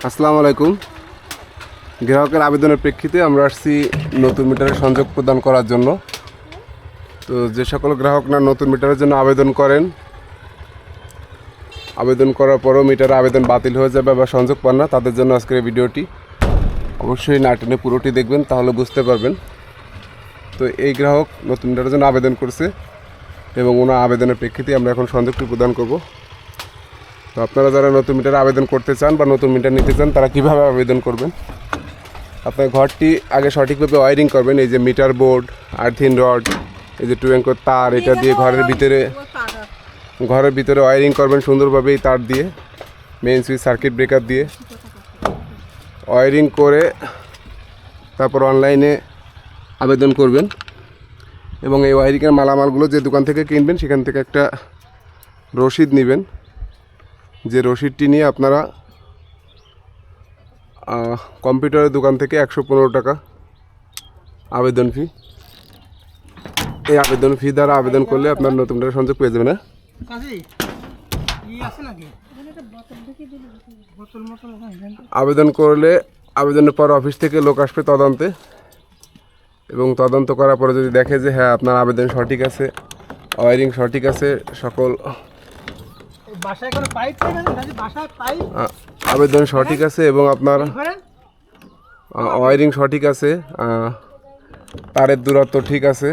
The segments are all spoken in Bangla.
আসসালামু আলাইকুম। গ্রাহকের আবেদনের প্রেক্ষিতে আমরা আসছি নতুন মিটারের সংযোগ প্রদান করার জন্য। তো যে সকল গ্রাহক না নতুন মিটারের জন্য আবেদন করেন, আবেদন করার পরও মিটারে আবেদন বাতিল হয়ে যাবে বা সংযোগ পান না, তাদের জন্য আজকের এই ভিডিওটি। অবশ্যই না টেনে পুরোটি দেখবেন, তাহলে বুঝতে পারবেন। তো এই গ্রাহক নতুন মিটারের জন্য আবেদন করছে এবং ওনার আবেদনের প্রেক্ষিতে আমরা এখন সংযোগটি প্রদান করব। তো আপনারা যারা নতুন মিটারে আবেদন করতে চান বা নতুন মিটার নিতে চান, তারা কীভাবে আবেদন করবেন? আপনার ঘরটি আগে সঠিকভাবে ওয়ারিং করবেন। এই যে মিটার বোর্ড, আর্থিন রড, এই যে 2 অ্যাঙ্কর তার, এটা দিয়ে ঘরের ভিতরে ওয়ারিং করবেন সুন্দরভাবে। এই তার দিয়ে মেইন সুইচ, সার্কিট ব্রেকার দিয়ে ওয়ারিং করে তারপর অনলাইনে আবেদন করবেন। এবং এই ওয়ারিংয়ের মালামালগুলো যে দোকান থেকে কিনবেন, সেখান থেকে একটা রসিদ নেবেন। যে রসিদটি নিয়ে আপনারা কম্পিউটারের দোকান থেকে 115 টাকা আবেদন ফি, এই আবেদন ফি দ্বারা আবেদন করলে আপনার নতুন টাকা সংযোগ পেয়ে যাবেন। আবেদন করলে আবেদনের পর অফিস থেকে লোক আসবে তদন্তে, এবং তদন্ত করার পরে যদি দেখে যে হ্যাঁ আপনার আবেদন সঠিক আছে, ওয়ারিং সঠিক আছে, সকল আবেদন সঠিক আছে এবং আপনার ওয়ারিং সঠিক আছে, তারের দূরত্ব ঠিক আছে,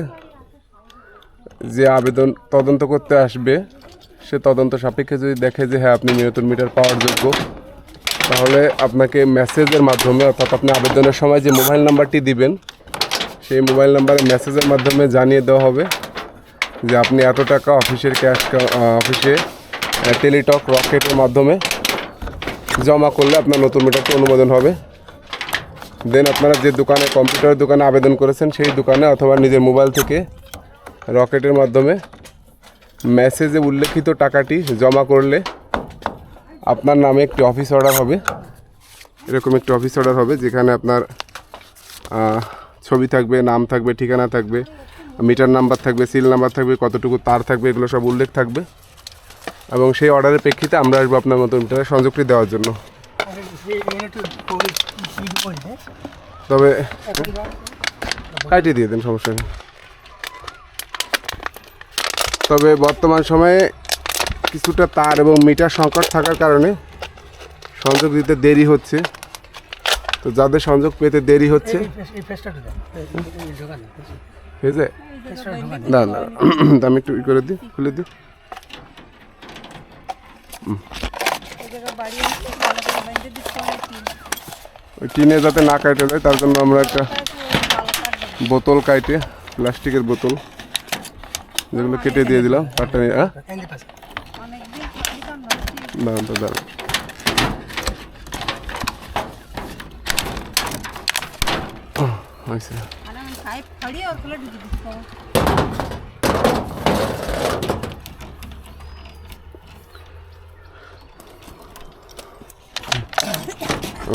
যে আবেদন তদন্ত করতে আসবে সে তদন্ত সাপেক্ষে যদি দেখে যে হ্যাঁ আপনি নতুন মিটার পাওয়ার যোগ্য, তাহলে আপনাকে মেসেজের মাধ্যমে, অর্থাৎ আপনি আবেদনের সময় যে মোবাইল নাম্বারটি দিবেন, সেই মোবাইল নাম্বারে মেসেজের মাধ্যমে জানিয়ে দেওয়া হবে যে আপনি এত টাকা অফিসে টেলিটক রকেটের মাধ্যমে জমা করলে আপনার নতুন মিটারটি অনুমোদন হবে। দেন আপনারা যে দোকানে, কম্পিউটারের দোকানে আবেদন করেছেন, সেই দোকানে অথবা নিজের মোবাইল থেকে রকেটের মাধ্যমে মেসেজে উল্লেখিত টাকাটি জমা করলে আপনার নামে একটি অফিস অর্ডার হবে। এরকম একটি অফিস অর্ডার হবে যেখানে আপনার ছবি থাকবে, নাম থাকবে, ঠিকানা থাকবে, মিটার নাম্বার থাকবে, সিল নাম্বার থাকবে, কতটুকু তার থাকবে, এগুলো সব উল্লেখ থাকবে। এবং সেই অর্ডারের প্রেক্ষিতে আমরা আসবো আপনার নতুন মিটারের সংযোগটি দেওয়ার জন্য। তবে কাটিয়ে দিয়ে দেন, সমস্যা নেই। তবে বর্তমান সময়ে কিছুটা তার এবং মিটার সংকট থাকার কারণে সংযোগ দিতে দেরি হচ্ছে। তো যাদের সংযোগ পেতে দেরি হচ্ছে, না না আমি একটু করে দিই, খুলে দিই। ওই টিনে যাতে না কাটে যায়, তার জন্য আমরা একটা বোতল কাটে, প্লাস্টিকের বোতল, যেগুলো কেটে দিয়ে দিলাম তারটা নিয়ে। দাঁড়ান তো, দাঁড়ান।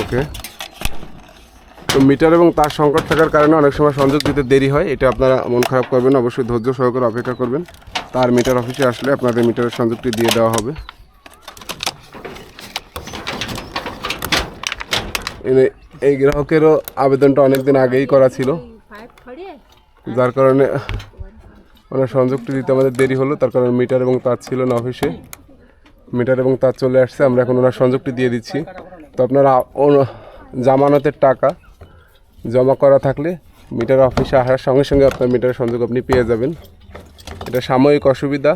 ওকে, তো মিটার এবং তার সংকট থাকার কারণে অনেক সময় সংযোগ দিতে দেরি হয়। এটা আপনারা মন খারাপ করবেন, অবশ্যই ধৈর্য সহকারে অপেক্ষা করবেন। তার মিটার অফিসে আসলে আপনাদের মিটারের সংযোগটি দিয়ে দেওয়া হবে। এই গ্রাহকেরও আবেদনটা অনেকদিন আগেই করা ছিল, যার কারণে ওনার সংযোগটি দিতে আমাদের দেরি হলো। তার কারণে মিটার এবং তার ছিল না অফিসে, মিটার এবং তার চলে আসছে, আমরা এখন ওনার সংযোগটি দিয়ে দিচ্ছি। তো আপনারা জামানতের টাকা জমা করা থাকলে মিটার অফিসে আসার সঙ্গে সঙ্গে আপনার মিটারের সংযোগ আপনি পেয়ে যাবেন। এটা সাময়িক অসুবিধা।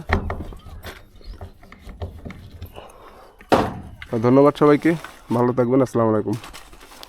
ধন্যবাদ সবাইকে, ভালো থাকবেন। আসসালামু আলাইকুম।